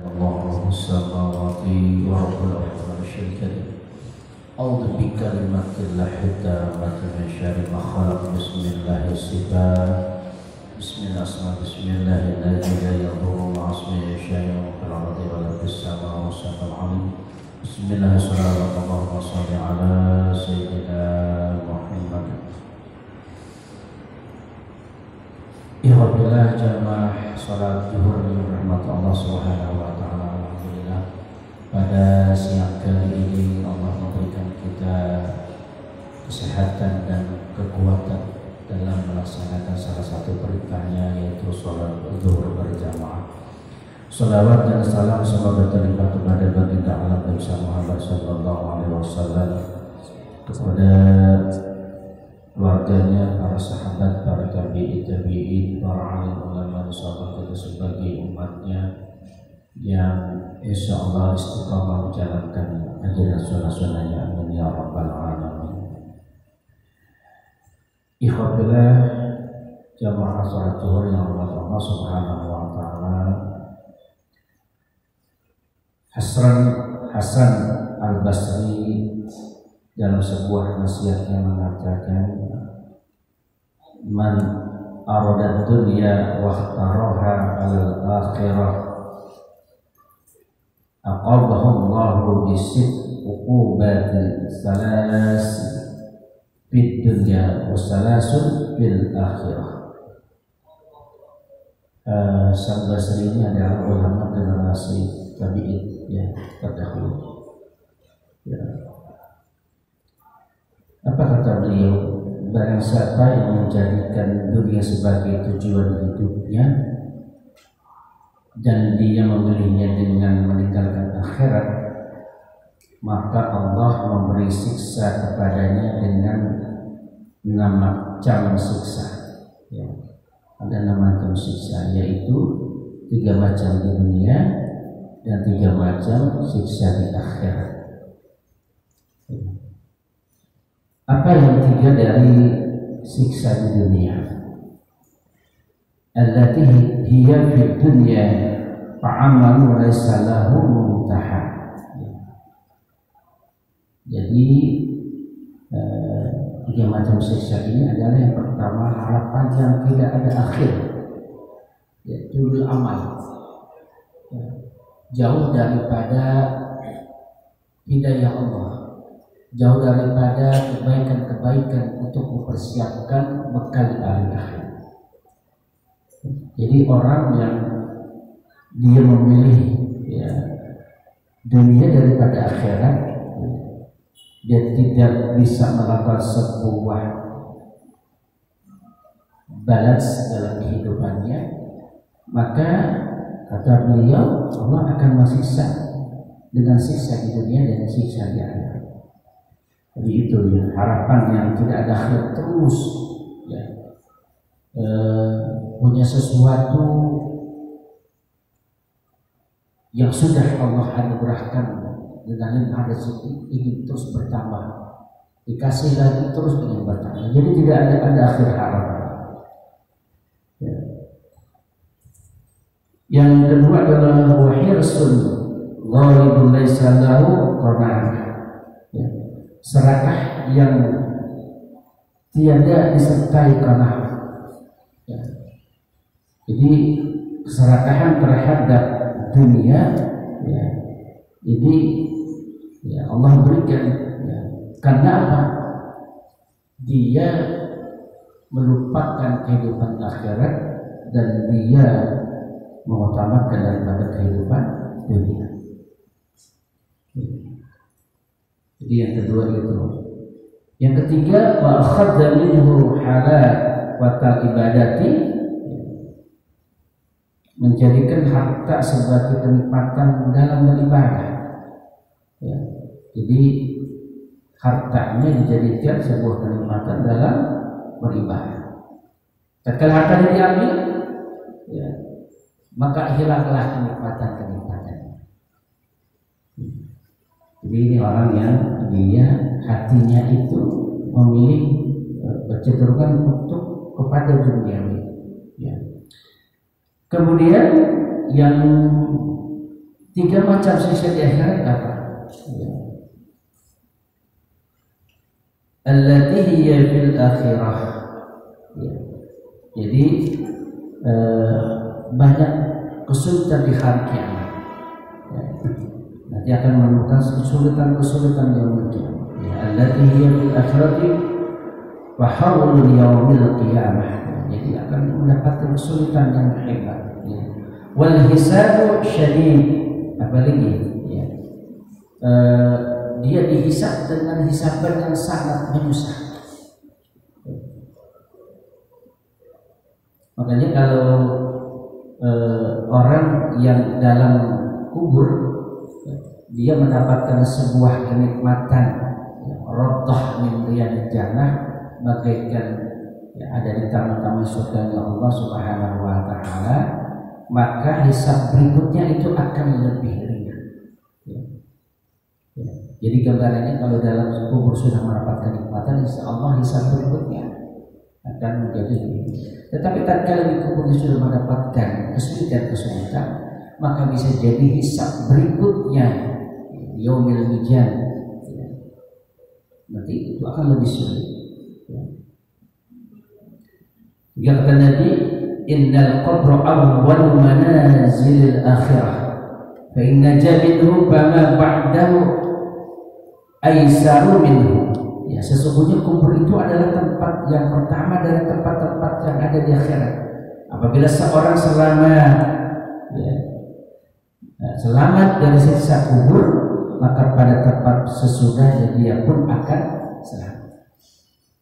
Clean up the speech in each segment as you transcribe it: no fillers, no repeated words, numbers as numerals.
الله السماوات ورب العرش الكريم أعوذ بكلمات الله التامة من شر ما خلق بسم الله الصفات بسم الله الأسماء بسم الله الذي لا يضر مع اسمه شيء في الأرض ولا في السماء والسماء العليم بسم الله الصلاة اللهم صل على سيدنا محمد. Alhamdulillah jamaah salat zuhur rahmat Allah Subhanahu wa taala. Alhamdulillah pada siang kali ini Allah memberikan kita kesehatan dan kekuatan dalam melaksanakan salah satu perintahnya, yaitu salat zuhur berjamaah. Salawat dan salam semoga terlimpah kepada baginda alam Nabi Muhammad sallallahu alaihi wasallam, kepada keluarganya, para sahabat, para tabi'in, para alim ulama, sahabat kita sebagai umatnya yang insya Allah istiqamah menjalankan ajaran sunnah-sunnahnya. Amin ya rabbal alamin. Ikhwatillah jamaah salat zuhur yang Allah Subhanahu wa taala. Hasan Al-Basri dalam sebuah nasihatnya mengatakan, man arada dunya wa ikhtaraha al-akhirah aqabahu Allahu bisit uqubati salas fid dunya wa salasun fil akhirah. Sang Basri ini adalah ulama generasi tabi'in ya terdahulu. Ya. Apa kata beliau? Barang siapa yang menjadikan dunia sebagai tujuan hidupnya dan dia memilihnya dengan meninggalkan akhirat, maka Allah memberi siksa kepadanya dengan 6 macam siksa. Ya. Ada 6 macam siksa, yaitu 3 macam di dunia dan 3 macam siksa di akhirat. Apa yang 3 dari siksa di dunia? Allati hiya fid dunya fa'amalu laysa lahu muntaha. Jadi 3 macam siksa ini adalah yang pertama, harapan yang tidak ada akhir, yaitu amal, jauh daripada hidayah Allah, jauh daripada kebaikan-kebaikan untuk mempersiapkan bekal di hari akhir. Jadi orang yang dia memilih dunia daripada akhirat, dia tidak bisa melakukan sebuah balance dalam kehidupannya, maka kata beliau Allah akan mensiksa dengan siksa di dunia dan siksa di akhirat. Jadi itu ya, harapan yang tidak ada akhir terus ya. Punya sesuatu yang sudah Allah anugerahkan dengan limpah rezeki, ingin terus bertambah, dikasih lagi terus ingin bertambah. Jadi tidak ada akhir harapan ya. Yang kedua adalah wahirsun ghalibun laisa lahu qana'ah, serakah yang tiada disertai qanaah. Ya. Jadi keserakahan terhadap dunia ya, ini ya Allah berikan ya. Karena apa? Dia melupakan kehidupan akhirat dan dia mengutamakan daripada kehidupan dunia. Jadi yang kedua itu. Yang ketiga, wa akhadha minhu halawatal ibadati, menjadikan harta sebagai kenikmatan dalam beribadah. Ya. Jadi hartanya dijadikan sebuah kenikmatan dalam beribadah. Tatkala hartanya diambil, ya, maka hilanglah kenikmatan-kenikmatannya. Jadi ini orang yang dia hatinya itu memilih kecenderungan untuk kepada dunia. Ya. Kemudian yang 3 macam siksa di akhirat apa? Ya. Allati hiya fil akhirah. Ya. Jadi banyak kesulitan di hari kiamat. Ya. Nanti akan menemukan kesulitan-kesulitan yang mungkin. Ya. Allati hiya fil akhirati wa hawlul yaumil qiyamah. Jadi akan mendapatkan kesulitan yang hebat. Ya. Wal hisabu syadid. Apalagi ya. Dia dihisab dengan hisaban yang sangat menyusahkan. Makanya kalau orang yang dalam kubur dia mendapatkan sebuah kenikmatan roddah min riyadil jannah, bagaikan ya, ada di taman-taman surga Allah Subhanahu wa taala, maka hisab berikutnya itu akan lebih ringan. Ya. Ya. Jadi gambarannya kalau dalam kubur sudah mendapatkan nikmatan, insya Allah hisab berikutnya akan menjadi lebih. Tetapi tatkala di kubur sudah mendapatkan kesulitan, maka bisa jadi hisab berikutnya yaumil mizan, ya. Nanti itu akan lebih sulit. Ya. Kata Nabi, innal qabra awwal manazilil akhirah, fa inna jabinhu fama ba'dahu aisaru minhu. Ya, sesungguhnya kubur itu adalah tempat yang pertama dari tempat-tempat yang ada di akhirat. Apabila seorang selamat dari siksa kubur, maka pada tempat sesudahnya dia pun akan selamat.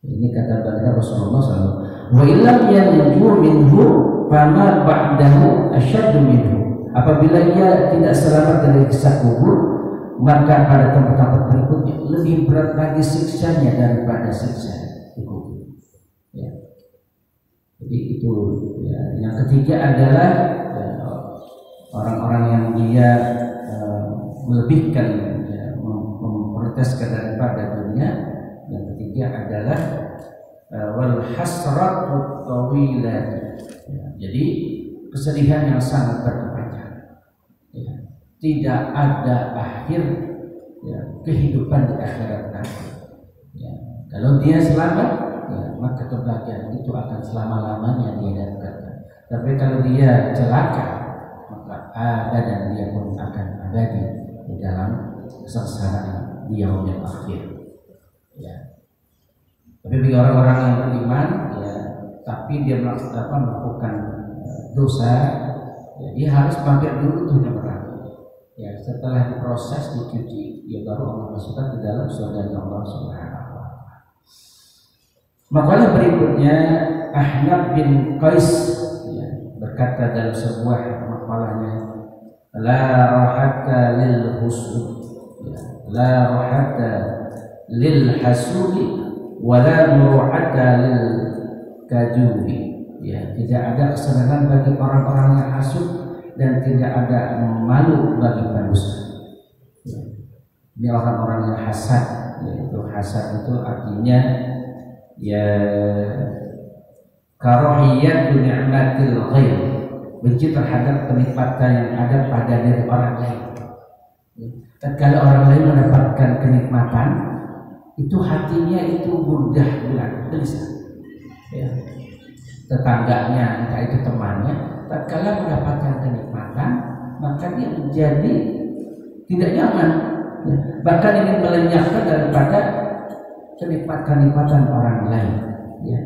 Ini kata baginda Rasulullah SAW. Wa illam yanju minhu fama ba'dahu asyaddu minhu. Apabila ia tidak selamat dari siksa kubur, maka pada tempat-tempat berikutnya lebih berat lagi siksanya daripada siksa kubur. Ya. Jadi itu ya. Yang ketiga adalah ya, orang-orang yang dia melebihkan, ya, memprotes daripada dunia. Yang ketiga adalah wal hasratu tawilah. Ya. Jadi kesedihan yang sangat berkepanjangan. Ya. Tidak ada akhir ya, kehidupan di akhirat nanti. Ya. Kalau dia selamat, ya, maka kebahagiaan itu akan selama-lamanya dia dapatkan. Tapi kalau dia celaka, maka dan dia pun akan abadi di dalam kesengsaraan di yaumil akhir. Ya. Tapi bagi orang-orang yang beriman, ya, tapi dia melakukan dosa, ya, dia harus mampir dulu tuh di neraka. Ya, setelah diproses, dicuci, ya baru Allah masukkan di dalam surga Allah Subhanahu wa taala. Makalah berikutnya Ahnaf bin Qais ya, berkata dalam sebuah makalahnya, la rahata lil husud, ya, la rahata lil hasudi, wa la muru'ata lil kajubi. Ya, tidak ada kesenangan bagi orang-orang yang hasud dan tidak ada malu bagi pendusta. Ya. Ini orang-orang yang hasad, yaitu hasad itu artinya ya karahiyatu ni'matil ghair, benci terhadap kenikmatan yang ada pada diri orang lain. Ya. Tatkala orang lain mendapatkan kenikmatan, itu hatinya itu mudah gelisah. Ya. Tetangganya, entah itu temannya, tatkala mendapatkan kenikmatan, maka dia menjadi tidak nyaman, ya, bahkan ingin melenyapkan daripada kenikmatan orang lain, ya,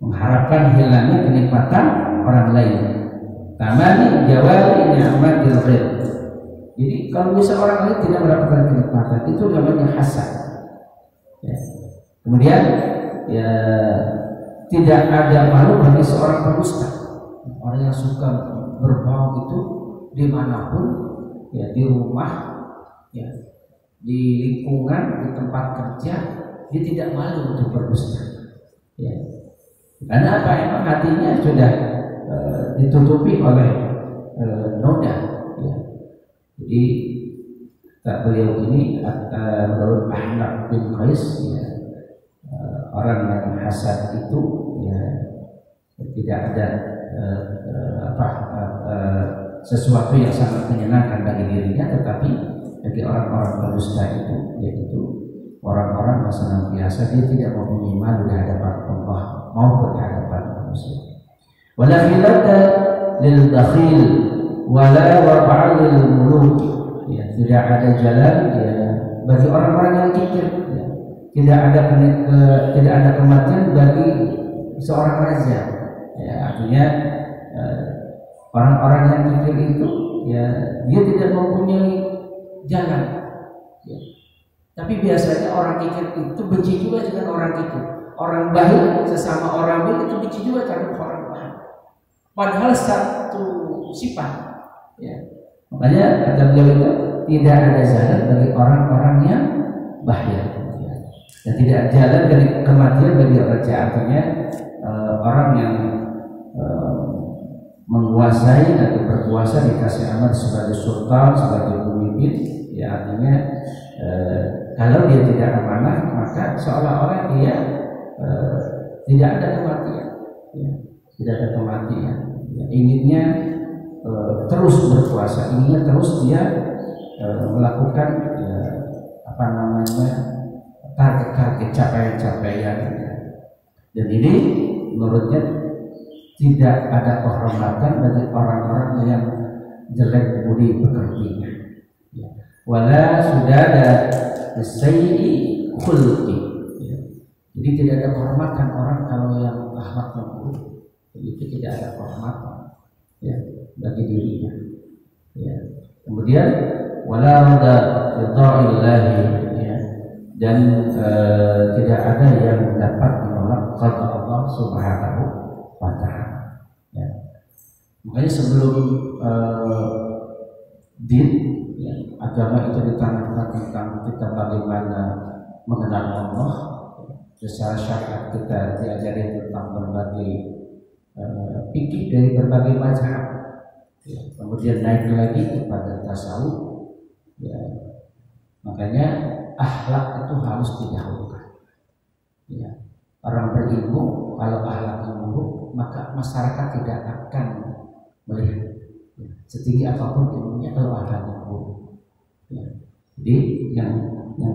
mengharapkan hilangnya kenikmatan orang lain. Tamani jawali ni'matil ghair. Jadi kalau bisa orang lain tidak mendapatkan kenikmatan, itu namanya hasad. Ya. Kemudian ya, tidak ada malu bagi seorang pendusta. Orang yang suka berbohong itu dimanapun, ya, di rumah, ya, di lingkungan, di tempat kerja, dia tidak malu untuk berdusta. Ya. Karena apa? Emang hatinya sudah ditutupi oleh noda. Ya. Jadi tak beliau ini menurut Ahnaf bin Qais, ya, orang yang hasad itu ya tidak ada sesuatu yang sangat menyenangkan bagi dirinya, tetapi bagi orang-orang berdusta itu, yaitu orang-orang yang senantiasa dia tidak mempunyai malu di hadapan Allah maupun di hadapan manusia. Wala khilata lil bakhil wala waba'a lil muluk. Ya, tidak ada jalan ya bagi orang-orang yang kikir. Ya. Tidak ada kematian bagi seorang raja. Ya, artinya orang-orang yang kikir itu ya dia tidak mempunyai jalan. Ya. Tapi biasanya orang kikir itu benci juga dengan orang kikir. Orang baik sesama orang baik itu benci juga terhadap orang baik. Padahal satu sifat. Ya. Makanya kata beliau itu tidak ada jalan bagi orang-orang yang bahaya. Ya. Dan tidak ada jalan dari kematian bagi raja. Artinya orang yang menguasai atau berkuasa dikasih amanah sebagai sultan, sebagai pemimpin, ya artinya kalau dia tidak amanah maka seolah-olah dia tidak ada kematian, ya, tidak ada kematian. Ya, inginnya terus berkuasa, inginnya terus dia melakukan target-target capaian-capaian. Dan ini menurutnya tidak ada kehormatan bagi orang-orang yang jelek budi pekertinya. Ya. Wala sudada sayyi khulqi. Ya. Jadi tidak ada kehormatan orang kalau yang akhlaknya buruk. Itu tidak ada kehormatan ya bagi dirinya. Ya. Kemudian wala rada ridha'illahi ya. Dan tidak ada yang dapat menolak qada Allah Subhanahu wa ta'ala. Ya. Makanya sebelum din ya, agama itu ditanamkan tentang kita bagaimana mengenal Allah. Secara syariat kita diajari tentang berbagai fikih dari berbagai mazhab. Ya. Kemudian naik lagi kepada tasawuf. Ya. Makanya akhlak itu harus didahulukan. Ya. Orang berilmu kalau akhlaknya buruk maka masyarakat tidak akan melihat ya, setinggi apapun ilmunya kalau akhlaknya buruk. Ya. Jadi yang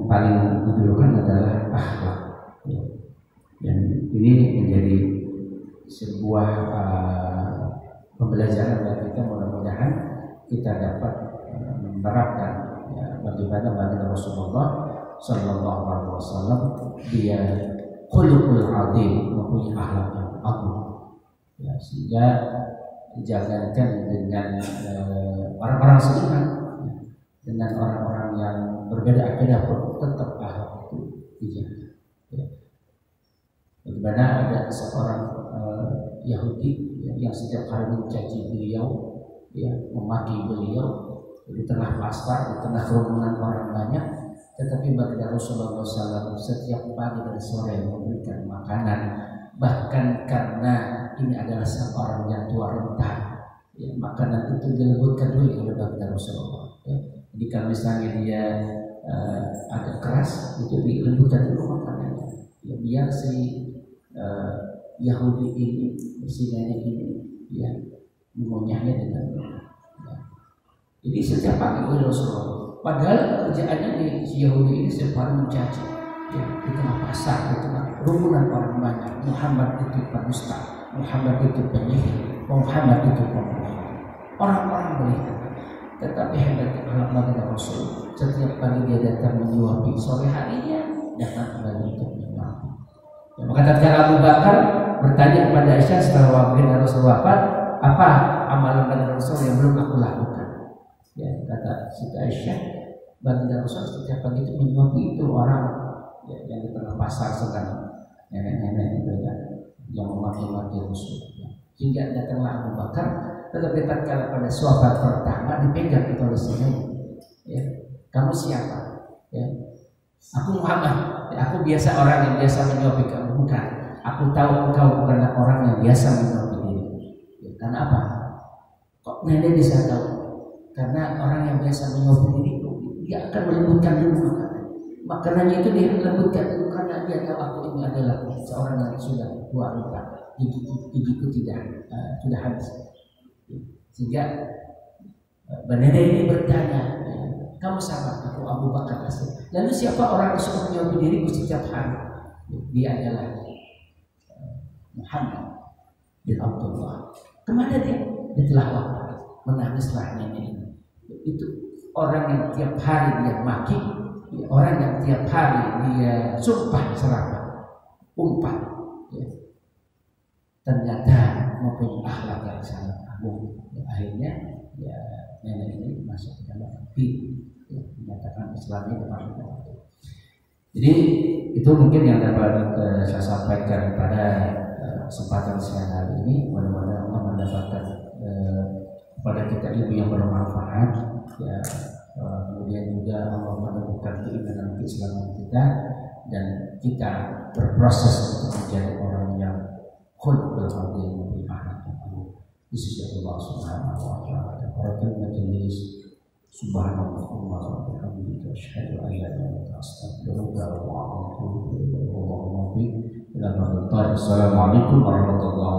paling didahulukan adalah akhlak. Ya. Dan ini menjadi sebuah pembelajaran bagi kita, mudah-mudahan kita dapat menerapkan ya, bagaimana baginda Rasulullah Sallallahu Alaihi Wasallam dia khuluqul azim, mempunyai akhlak yang agung. Ya, sehingga jangankan dengan orang-orang seiman, ya, dengan orang-orang yang berbeda akidah pun tetap akhlak itu dijaga. Ya. Bagaimana ada seorang Yahudi ya, yang setiap hari mencaci beliau, ya, memaki beliau di tengah pasar, di tengah kerumunan orang banyak. Tetapi baginda Rasulullah SAW setiap pagi dan sore memberikan makanan, bahkan karena ini adalah seorang yang tua renta, ya, makanan itu dilembutkan dulu oleh baginda Rasulullah. Ya. Jadi kalau misalnya dia agak keras, itu dilembutkan dulu makanannya, ya, biar si Yahudi ini, Sinanya ini, ya, mengunyahnya dengan ya. Jadi setiap pagi oleh Rasulullah. Padahal kerjaannya di Yahudi ini setiap hari mencaci ya, di tengah pasar, di tengah kerumunan orang banyak. Muhammad itu pendusta, Muhammad itu penyihir, Muhammad itu pembohong. Orang-orang melihat. Tetapi hebatnya akhlak baginda Rasul, setiap pagi dia datang menyuapi, sore harinya datang kembali untuk menyuapi. Ya, maka tatkala Abu Bakar bertanya kepada Aisyah setelah baginda Rasul wafat, apa amalan baginda Rasul yang belum aku lakukan? Ya, kata Siti Aisyah, baginda Rasul setiap pagi itu menyuapi itu orang ya, yang di tengah pasar sedang nenek-nenek itu ya, yang memaki-maki Rasul. Ya. Hingga datanglah Abu Bakar, tetapi tatkala pada suafat pertama dipegang itu oleh Sinanya. Ya, kamu siapa? Ya, aku Muhammad. Ya, aku biasa orang yang biasa menyuapi kamu, bukan. Aku tahu engkau bukanlah orang yang biasa menyuapi diri. Ya, karena apa? Kok nenek bisa tahu? Karena orang yang biasa menyuapi diri itu dia akan melembutkan dulu makanannya itu dia lembutkan dulu karena dia tahu aku ini adalah seorang yang sudah tua renta, gigiku tidak sudah habis, sehingga Nenek ini bertanya, kamu sama aku Abu Bakar As-Siddiq. Lalu siapa orang yang suka menyebut diriku setiap hari? Dia adalah Muhammad bin Abdullah. Kemana dia? Dia telah wafat. Menangislah nenek ini. Itu orang yang tiap hari dia maki, orang yang tiap hari dia sumpah serapah, umpat. Ya. Ternyata mempunyai akhlak yang sangat agung. Akhirnya ya nenek ini masuk ke dalam api, ya, menyatakan Islamnya depan kita. Jadi itu mungkin yang dapat saya sampaikan pada kesempatan siang hari ini. Mudah-mudahan Allah mendapatkan kepada kita ilmu yang bermanfaat, ya, kemudian juga Allah menemukan keimanan keislaman kita dan kita berproses untuk menjadi orang yang khulqul fadil bil akhlaq di sisi Allah Subhanahu wa taala. Para majelis subhanallah wa bihamdihi asyhadu an la ilaha illa anta astaghfiruka wa atubu ilaik. Assalamualaikum warahmatullahi